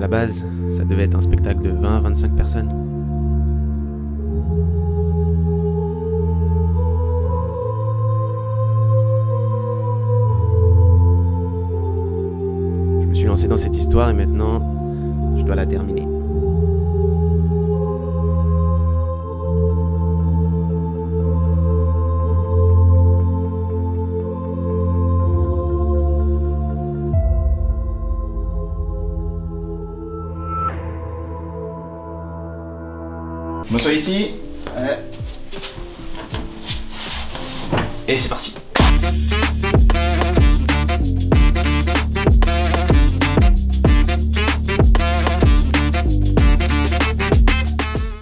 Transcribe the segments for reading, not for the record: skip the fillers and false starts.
base, ça devait être un spectacle de 20 à 25 personnes. Je me suis lancé dans cette histoire et maintenant, je dois la terminer. Je m'assois ici. Et c'est parti.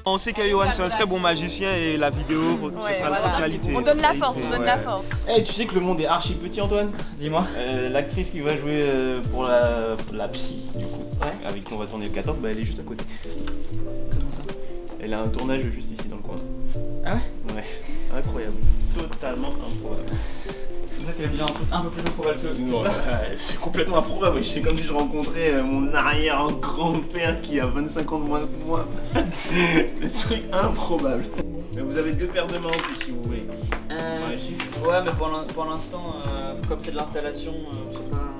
On sait qu'Yohan c'est un très bon magicien et la vidéo, ce sera de top qualité. On donne la force, on donne la force. Eh, tu sais que le monde est archi petit, Antoine? Dis-moi. L'actrice qui va jouer pour la psy, du coup, avec qui on va tourner le 14, bah elle est juste à côté. Comment ça? Elle a un tournage juste ici dans le coin. Ah ouais? Ouais, incroyable. Totalement improbable. C'est pour ça qu'elle a déjà un truc un peu plus improbable que ça. C'est complètement improbable. C'est comme si je rencontrais mon arrière-grand-père qui a 25 ans de moins que moi. Le truc improbable. Mais vous avez 2 paires de mains en plus si vous voulez. Ouais, mais pour l'instant, comme c'est de l'installation, c'est pas...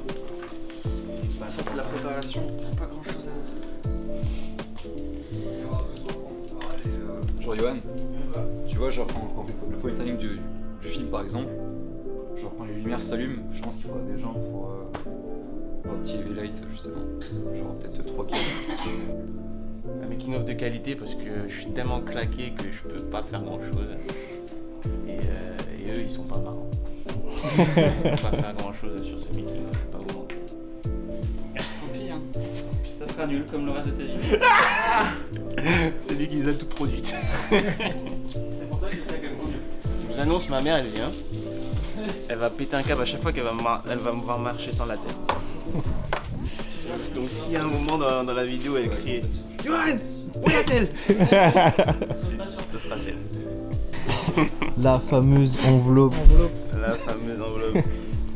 Bah, ça c'est de la préparation, pas grand chose à... Genre Yohan, tu vois, genre quand le premier timing du film par exemple, genre quand les lumières s'allument, je pense qu'il faudra des gens pour TV light justement, genre peut-être 3-4. Un making of de qualité parce que je suis tellement claqué que je peux pas faire grand chose. Et eux ils sont pas marrants. Je peux pas faire grand chose sur ce making of, je peux pas vous mentir. Tant pis hein, ça sera nul comme le reste de ta vie. C'est lui qui les a toutes produites. C'est pour ça que je sais qu'elles sont nulles. Je vous annonce, ma mère elle vient. Elle va péter un câble à chaque fois qu'elle va me voir marcher sans la tête. Donc si à un moment dans la vidéo elle crie Yohan, où est-elle? Ce sera elle. La fameuse enveloppe. La fameuse enveloppe.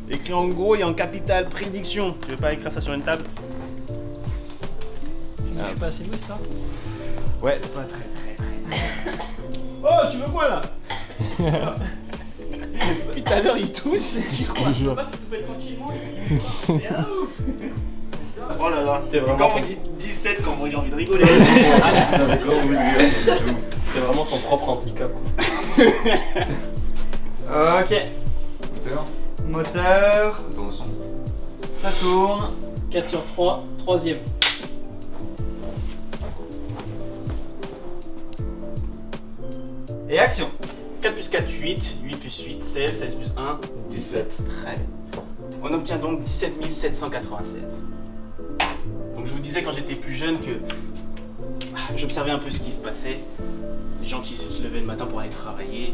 Écrit en gros et en capital, prédiction. Tu veux pas écrire ça sur une table? Je suis pas assez douce ça? Ouais, pas très. Oh, tu veux quoi là? Depuis tout à l'heure il tousse, il dit quoi? Je peux pas se tout tranquillement ici. C'est un ouf. Oh là là, quand vous dites 17, quand moi j'ai envie de rigoler. C'est vraiment ton propre handicap. Ok. Moteur. Ça tourne au son. Ça tourne. 4 sur 3, 3ème. Et action. 4 plus 4, 8, 8 plus 8, 16, 16 plus 1, 17. Très bien. On obtient donc 17 796. Donc je vous disais quand j'étais plus jeune que j'observais un peu ce qui se passait. Les gens qui se levaient le matin pour aller travailler,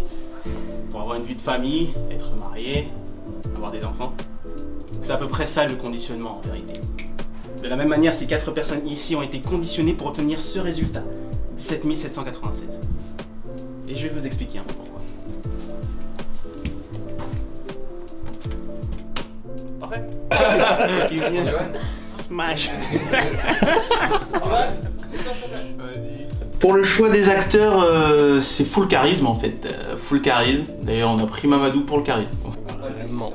pour avoir une vie de famille, être marié, avoir des enfants. C'est à peu près ça le conditionnement en vérité. De la même manière, ces 4 personnes ici ont été conditionnées pour obtenir ce résultat, 17 796. Et je vais vous expliquer un peu pourquoi. Parfait. Qui vient. Smash. Pour le choix des acteurs, c'est full charisme en fait. Full charisme. D'ailleurs, on a pris Mamadou pour le charisme. Vraiment.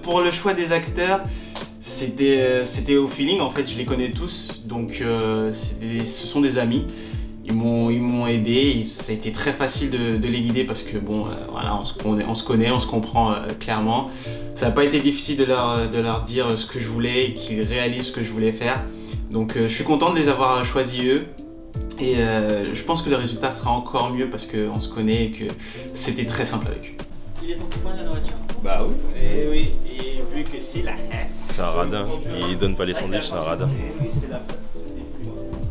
Pour le choix des acteurs, c'était au feeling en fait. Je les connais tous, donc ce sont des amis. Ils m'ont aidé, ça a été très facile de les guider parce que bon, voilà, on se connaît, on se comprend clairement. Ça n'a pas été difficile de leur dire ce que je voulais et qu'ils réalisent ce que je voulais faire. Donc je suis content de les avoir choisis eux. Et je pense que le résultat sera encore mieux parce qu'on se connaît et que c'était très simple avec eux. Il est censé prendre la nourriture. Bah oui. Et oui, et vu que c'est la S. C'est un radin, il donne pas les sandwichs, c'est un radin.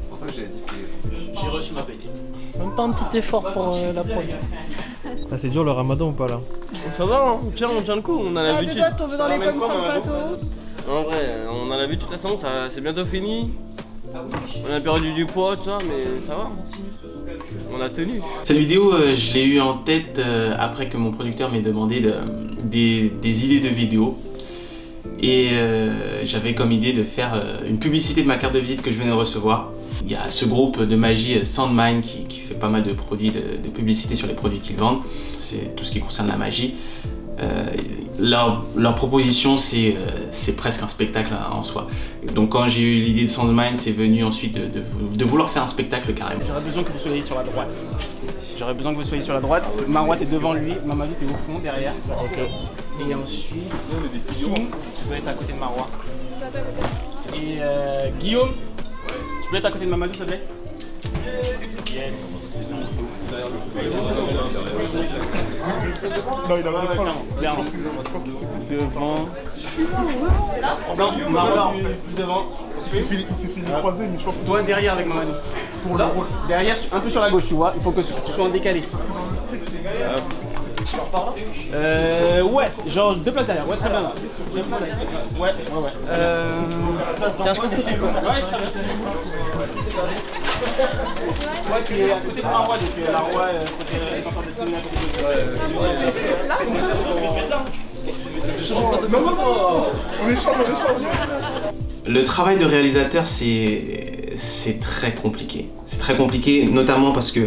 C'est pour ça que j'avais dit que j'ai reçu ma paye. Même pas un petit effort pour la prod. Ah, c'est dur le ramadan ou pas là? Ça va, hein. Tiens, on tient le coup, on a l'habitude. On veut dans les pommes sur le plateau. En vrai, on a l'habitude de la saison, c'est bientôt fini. On a perdu du poids, tout ça, mais ça va. On a tenu. Cette vidéo, je l'ai eue en tête après que mon producteur m'ait demandé des idées de vidéos. Et j'avais comme idée de faire une publicité de ma carte de visite que je venais de recevoir. Il y a ce groupe de magie Sandmine qui fait pas mal de produits, de publicité sur les produits qu'ils vendent. C'est tout ce qui concerne la magie. Leur proposition, c'est presque un spectacle en soi. Donc quand j'ai eu l'idée de Sandmine, c'est venu ensuite de vouloir faire un spectacle carrément. J'aurais besoin que vous soyez sur la droite. J'aurais besoin que vous soyez sur la droite. Marouat est devant lui, Mamadou est au fond, derrière. Okay. Et ensuite, Soum, tu peux être à côté de Marouat. Et Guillaume, tu peux être à côté de Mamadou, s'il te plaît? Yes. Non, il a pas clairement. Devant. Non, Marouat devant. C'est fini croisé, mais je pense que toi derrière avec Mamadou. Pour le rôle. Derrière, un peu sur la gauche, tu vois. Il faut que tu sois en décalé. Ouais, genre 2 places derrière. Ouais, très bien là. Ouais. Tiens, je pense que tu peux. Ouais, très bien. Ouais, tu es à côté de Marouat, donc la roi, côté Le travail de réalisateur, c'est très compliqué. C'est très compliqué, notamment parce que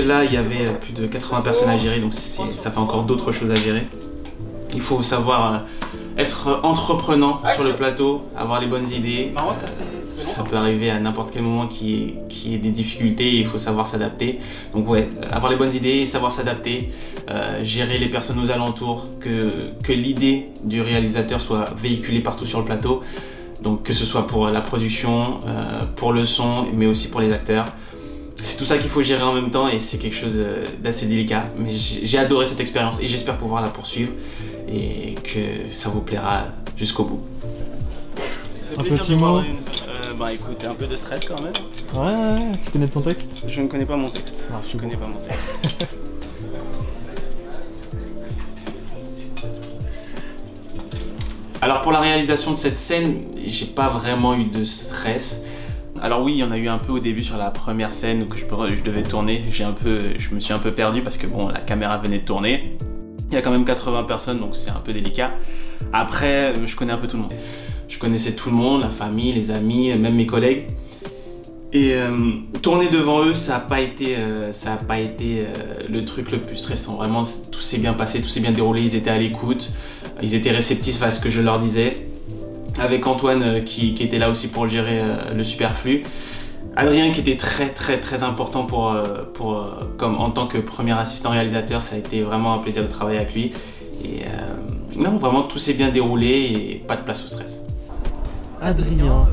là, il y avait plus de 80 personnes à gérer, donc ça fait encore d'autres choses à gérer. Il faut savoir être entreprenant sur le plateau, avoir les bonnes idées. Ça peut arriver à n'importe quel moment qu'il y ait des difficultés et il faut savoir s'adapter. Donc ouais, avoir les bonnes idées, savoir s'adapter, gérer les personnes aux alentours, que l'idée du réalisateur soit véhiculée partout sur le plateau. Donc que ce soit pour la production, pour le son, mais aussi pour les acteurs. C'est tout ça qu'il faut gérer en même temps et c'est quelque chose d'assez délicat. Mais j'ai adoré cette expérience et j'espère pouvoir la poursuivre et que ça vous plaira jusqu'au bout. Un petit mot. Bah écoute, un peu de stress quand même. Ouais, tu connais ton texte? Je ne connais pas mon texte. Non, je connais pas mon texte. Alors pour la réalisation de cette scène, j'ai pas vraiment eu de stress. Alors oui, il y en a eu un peu au début sur la première scène où je devais tourner. Je me suis un peu perdu parce que bon, la caméra venait de tourner. Il y a quand même 80 personnes, donc c'est un peu délicat. Après, je connais un peu tout le monde. Je connaissais tout le monde, la famille, les amis, même mes collègues. Et tourner devant eux, ça n'a pas été le truc le plus stressant. Vraiment, tout s'est bien passé, tout s'est bien déroulé. Ils étaient à l'écoute, ils étaient réceptifs à ce que je leur disais. Avec Antoine qui était là aussi pour gérer le superflu. Adrien qui était très important comme en tant que premier assistant réalisateur, ça a été vraiment un plaisir de travailler avec lui. Et non, vraiment tout s'est bien déroulé et pas de place au stress. Adrien,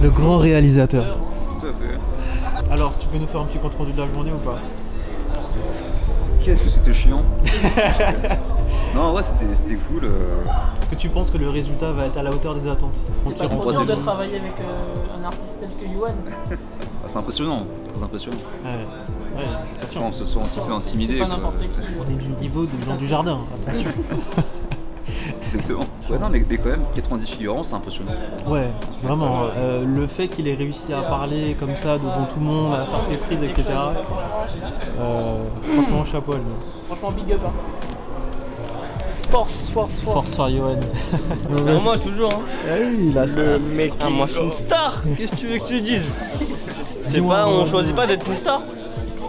le grand réalisateur. Tout à fait. Alors, tu peux nous faire un petit compte rendu de la journée ou pas? Qu'est-ce que c'était chiant. Non, ouais, c'était cool. Est-ce que tu penses que le résultat va être à la hauteur des attentes? C'est pas trop dur de travailler avec un artiste tel que Yoann. C'est impressionnant, très impressionnant. Ouais, attention. On se sent un petit peu intimidé. C'est pas n'importe qui. On est du niveau des gens du jardin, attention. Exactement. Ouais, non, mais quand même, 90 figurants, c'est impressionnant. Ouais, vraiment. Le fait qu'il ait réussi à parler comme ça devant tout le monde, à faire ses frises, etc. Franchement, chapeau à lui. Franchement, big up. Hein. Force. Force par Yoann. Moi, toujours. Hein. Ah oui, là, le mec. Ah, moi, je suis une star. Qu'est-ce que tu veux que je te dise? C'est pas, on choisit pas d'être une star.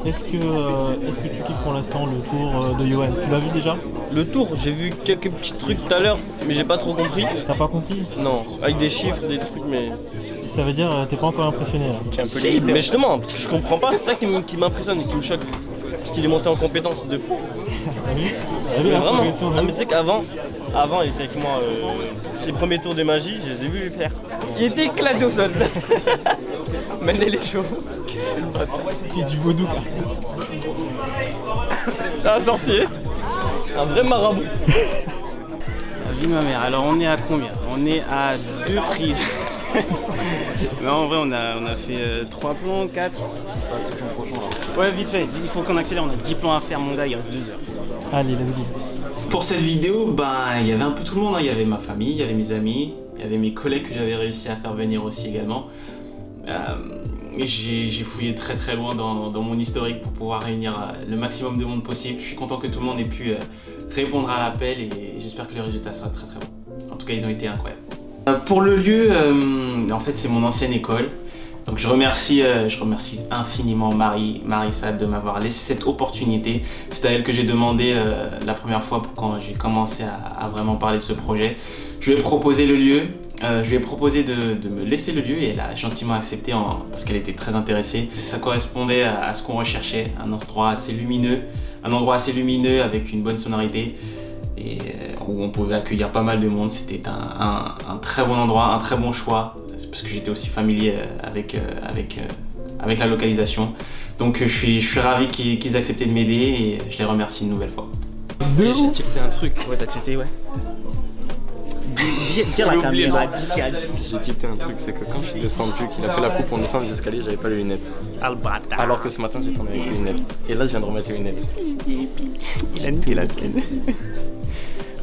Est-ce que tu kiffes pour l'instant le tour de Yoann? Tu l'as vu déjà? Le tour, j'ai vu quelques petits trucs tout à l'heure, mais j'ai pas trop compris. T'as pas compris? Non, avec des chiffres, des trucs, mais... Ça veut dire t'es pas encore impressionné là? Si, mais justement, parce que je comprends pas, c'est ça qui m'impressionne et qui me choque. Parce qu'il est monté en compétence de fou. Mais vraiment, ah, mais tu sais qu'avant, il était avec moi, ses premiers tours de magie, je les ai vus le faire. Il était éclaté au sol. Mener les shows. Il fait du vaudou quoi. C'est un sorcier. Un vrai marabout. La vie de ma mère. Alors on est à combien? On est à 2 prises. Non, en vrai on a fait 3 plans, 4. Ouais, vite fait, il faut qu'on accélère, on a 10 plans à faire mon gars, il reste 2 heures. Allez, let's go. Pour cette vidéo, il y avait un peu tout le monde, hein. Il y avait ma famille, il y avait mes amis, il y avait mes collègues que j'avais réussi à faire venir aussi également. j'ai fouillé très loin dans mon historique pour pouvoir réunir le maximum de monde possible. Je suis content que tout le monde ait pu répondre à l'appel et j'espère que le résultat sera très bon. En tout cas, ils ont été incroyables. Pour le lieu, en fait, c'est mon ancienne école. Donc je remercie infiniment Marie Sad de m'avoir laissé cette opportunité. C'est à elle que j'ai demandé la première fois quand j'ai commencé à vraiment parler de ce projet. Je lui ai proposé le lieu, je lui ai proposé de me laisser le lieu et elle a gentiment accepté parce qu'elle était très intéressée. Ça correspondait à ce qu'on recherchait, un endroit assez lumineux avec une bonne sonorité et où on pouvait accueillir pas mal de monde. C'était un très bon endroit, un très bon choix. C'est parce que j'étais aussi familier avec la localisation. Donc je suis ravi qu'ils acceptaient de m'aider et je les remercie une nouvelle fois. J'ai checké un truc. Ouais, t'as checké, ouais. Dis à la caméra, J'ai checké un truc, c'est que quand je suis descendu, qu'il a fait la coupe en descendant les escaliers, j'avais pas les lunettes. Alors que ce matin, j'ai tourné avec les lunettes. Et là, je viens de remettre les lunettes. Il a niqué la scène.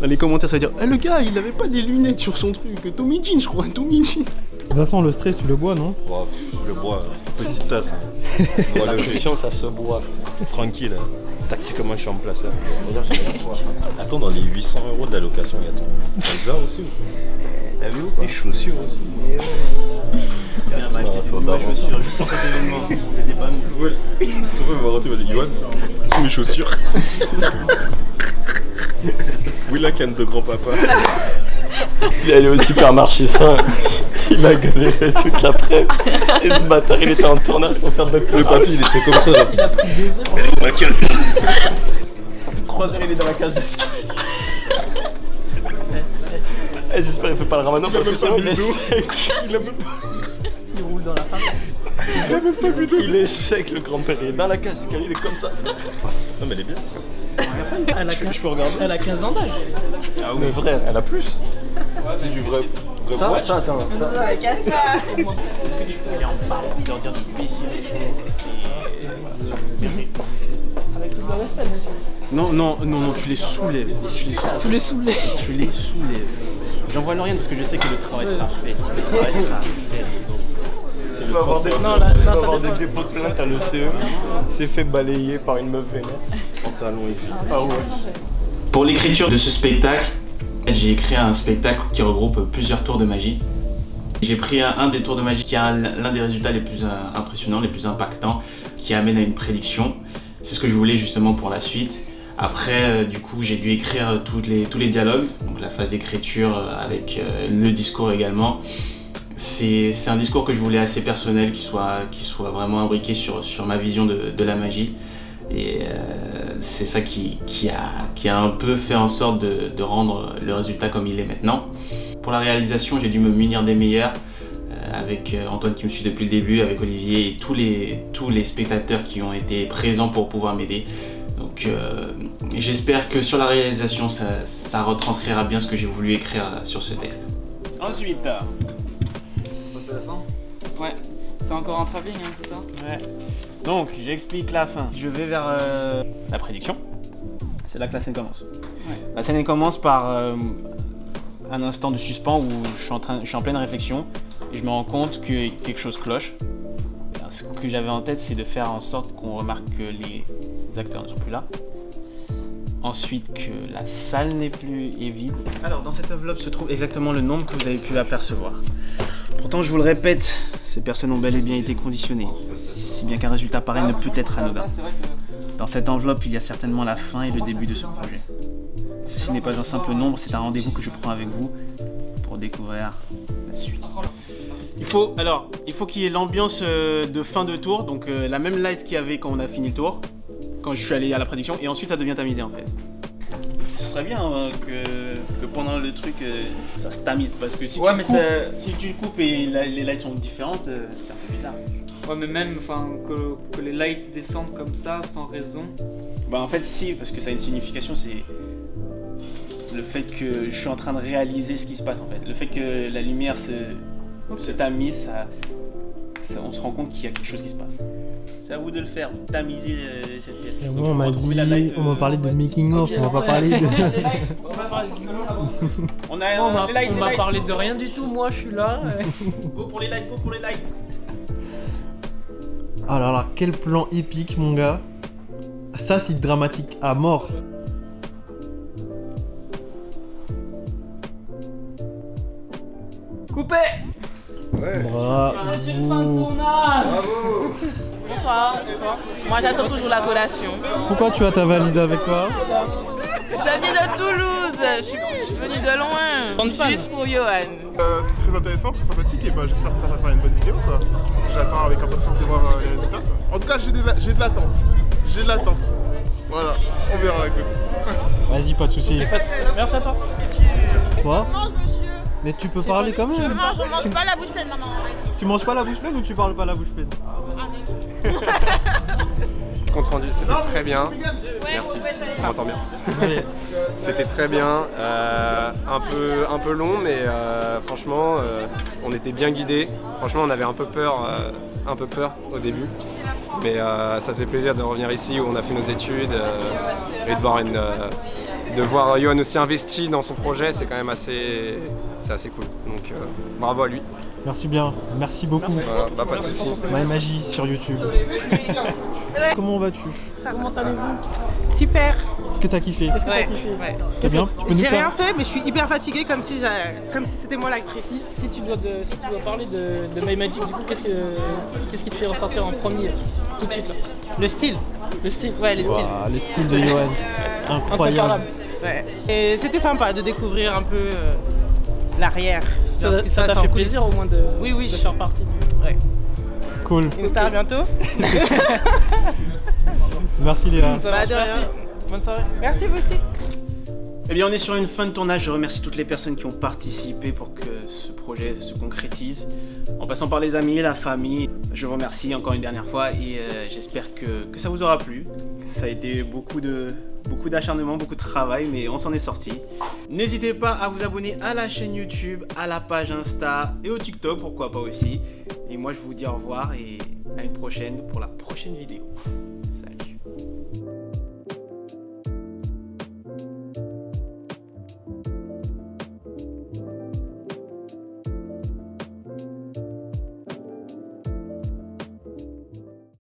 Dans les commentaires, ça va dire « Ah, le gars, il avait pas des lunettes sur son truc. Tommy Jean, je crois, Tommy Jean. » De toute façon, le stress, tu le bois, non? Oh, je le bois, petite tasse. Hein. La pression, ça se boit. Tranquille, hein. Tactiquement, je suis en place. Hein. Attends, dans les 800 € de la location, il y a ton Elsa aussi ou... T'as vu ou quoi? Des chaussures aussi. Viens m'acheter des nouvelles chaussures juste pour cet événement. J'étais pas mis. Ouais. Surtout, il va rentrer, il va dire Yoann, tous mes chaussures. Oui, la canne de grand-papa. Il est allé au supermarché sain, il a galéré toute l'après. Et ce bâtard, il était en tournage sans faire de docteur. Le papy, il était comme ça. Là. Il a pris 2 heures. Elle est où ma canne? 3 heures, il est dans la cage d'escalier. J'espère qu'il fait pas le ramadan parce que sinon il est sec. Il roule dans la femme. Il a même pas vu d'eau. Il est sec, le grand-père. Il est dans la cage d'escalier, il est comme ça. Non, mais elle est bien. Je peux regarder. Elle a 15 ans d'âge. Ah oui, mais vrai, elle a plus. C'est du vrai. Ça, attends. Casse pas. Est-ce que tu peux aller en bas et leur dire de baisser les choses Merci. Avec tout le respect, monsieur. Non, tu les soulèves. Tu les soulèves. Tu les soulèves. J'envoie Lauriane parce que je sais que le travail sera fait. Le travail sera fait. Tu vas avoir des dépôts de plainte à l'ECE. Il s'est fait balayer par une meuf vénère. Pantalon et puis. Ah ouais. Pour l'écriture de ce spectacle, j'ai écrit un spectacle qui regroupe plusieurs tours de magie. J'ai pris un des tours de magie qui a l'un des résultats les plus impressionnants, les plus impactants, qui amène à une prédiction. C'est ce que je voulais justement pour la suite. Après, du coup, j'ai dû écrire tous les dialogues, donc la phase d'écriture avec le discours également. C'est un discours que je voulais assez personnel, qui soit vraiment imbriqué sur ma vision de la magie. Et c'est ça qui a un peu fait en sorte de rendre le résultat comme il est maintenant. Pour la réalisation, j'ai dû me munir des meilleurs, avec Antoine qui me suit depuis le début, avec Olivier et tous les spectateurs qui ont été présents pour pouvoir m'aider. Donc j'espère que sur la réalisation, ça retranscrira bien ce que j'ai voulu écrire sur ce texte. Ensuite... C'est la fin? Ouais. C'est encore un travelling, hein, c'est ça? Ouais. Donc, j'explique la fin. Je vais vers la prédiction. C'est là que la scène commence. Ouais. La scène commence par un instant de suspens où je suis en pleine réflexion et je me rends compte que quelque chose cloche. Alors, ce que j'avais en tête, c'est de faire en sorte qu'on remarque que les acteurs ne sont plus là. Ensuite, que la salle n'est plus vide. Alors, dans cette enveloppe se trouve exactement le nombre que vous avez pu apercevoir. Pourtant, je vous le répète, ces personnes ont bel et bien été conditionnées, si bien qu'un résultat pareil ne peut être anodin. Dans cette enveloppe, il y a certainement la fin et le début de ce projet. Ceci n'est pas un simple nombre, c'est un rendez-vous que je prends avec vous pour découvrir la suite. Il faut qu'il y ait l'ambiance de fin de tour, donc la même light qu'il y avait quand on a fini le tour, quand je suis allé à la prédiction, et ensuite ça devient tamisé en fait. Ce serait bien que pendant le truc, ça se tamise, parce que si, si tu coupes et les lights sont différentes, c'est un peu bizarre. Ouais, mais même que les lights descendent comme ça, sans raison. Bah en fait si, parce que ça a une signification, c'est le fait que je suis en train de réaliser ce qui se passe en fait. Le fait que la lumière se tamise, on se rend compte qu'il y a quelque chose qui se passe. C'est à vous de le faire, tamiser cette pièce. Moi, on m'a dit, on m'a parlé de making of, on va pas parler de... On va parler de rien du tout, moi je suis là. Go pour les lights, go pour les lights. Oh là là, quel plan épique, mon gars. Ça, c'est dramatique à mort. Coupé. Ouais. C'est une fin de tournage. Bravo. Bonsoir. Moi j'attends toujours la collation. Pourquoi tu as ta valise avec toi? J'habite à Toulouse, je suis venue de loin, juste pour Johan. C'est très intéressant, très sympathique et bah, j'espère que ça va faire une bonne vidéo quoi. J'attends avec impatience de voir les résultats quoi. En tout cas j'ai de l'attente. J'ai de l'attente. Voilà, on verra, écoute. Vas-y, pas de soucis. Merci à toi. Toi? Je mange monsieur. Mais tu peux parler quand même. Je mange pas la bouche pleine maman. Tu manges pas la bouche pleine ou tu parles pas la bouche pleine? Compte rendu, c'était très bien. Merci, on m'entend bien. C'était très bien, un peu long, mais franchement, on était bien guidés. Franchement, on avait un peu peur au début, mais ça faisait plaisir de revenir ici où on a fait nos études et de voir Johan aussi investi dans son projet. C'est quand même assez cool. Donc bravo à lui. Merci bien, merci beaucoup. Voilà, bah, pas de soucis. My Magie sur YouTube. Comment vas-tu? Comment allez-vous? Super. Est-ce que t'as kiffé? Est-ce que t'as kiffé? Ouais. C'était bien? Tu peux nous J'ai faire- rien fait, mais je suis hyper fatiguée comme si c'était moi l'actrice. Si tu dois parler de My Magic, du coup, qu'est-ce qui te fait ressortir en premier tout de suite là? Le style. Le style? Ouais, le style. Waouh, le style de Johan. Incroyable. Ouais. Et c'était sympa de découvrir un peu l'arrière. Genre ce qui se Ça passe t'a en fait coulisses. plaisir au moins de faire partie du... Ouais. Cool. Une star bientôt. Merci Léa. Ça marche, de rien. merci. Bonne soirée. Merci vous aussi. Eh bien, on est sur une fin de tournage. Je remercie toutes les personnes qui ont participé pour que ce projet se concrétise. En passant par les amis, la famille, je vous remercie encore une dernière fois et j'espère que ça vous aura plu. Ça a été beaucoup d'acharnement, beaucoup de travail, mais on s'en est sorti. N'hésitez pas à vous abonner à la chaîne YouTube, à la page Insta et au TikTok, pourquoi pas aussi. Et moi, je vous dis au revoir et à une prochaine pour la prochaine vidéo.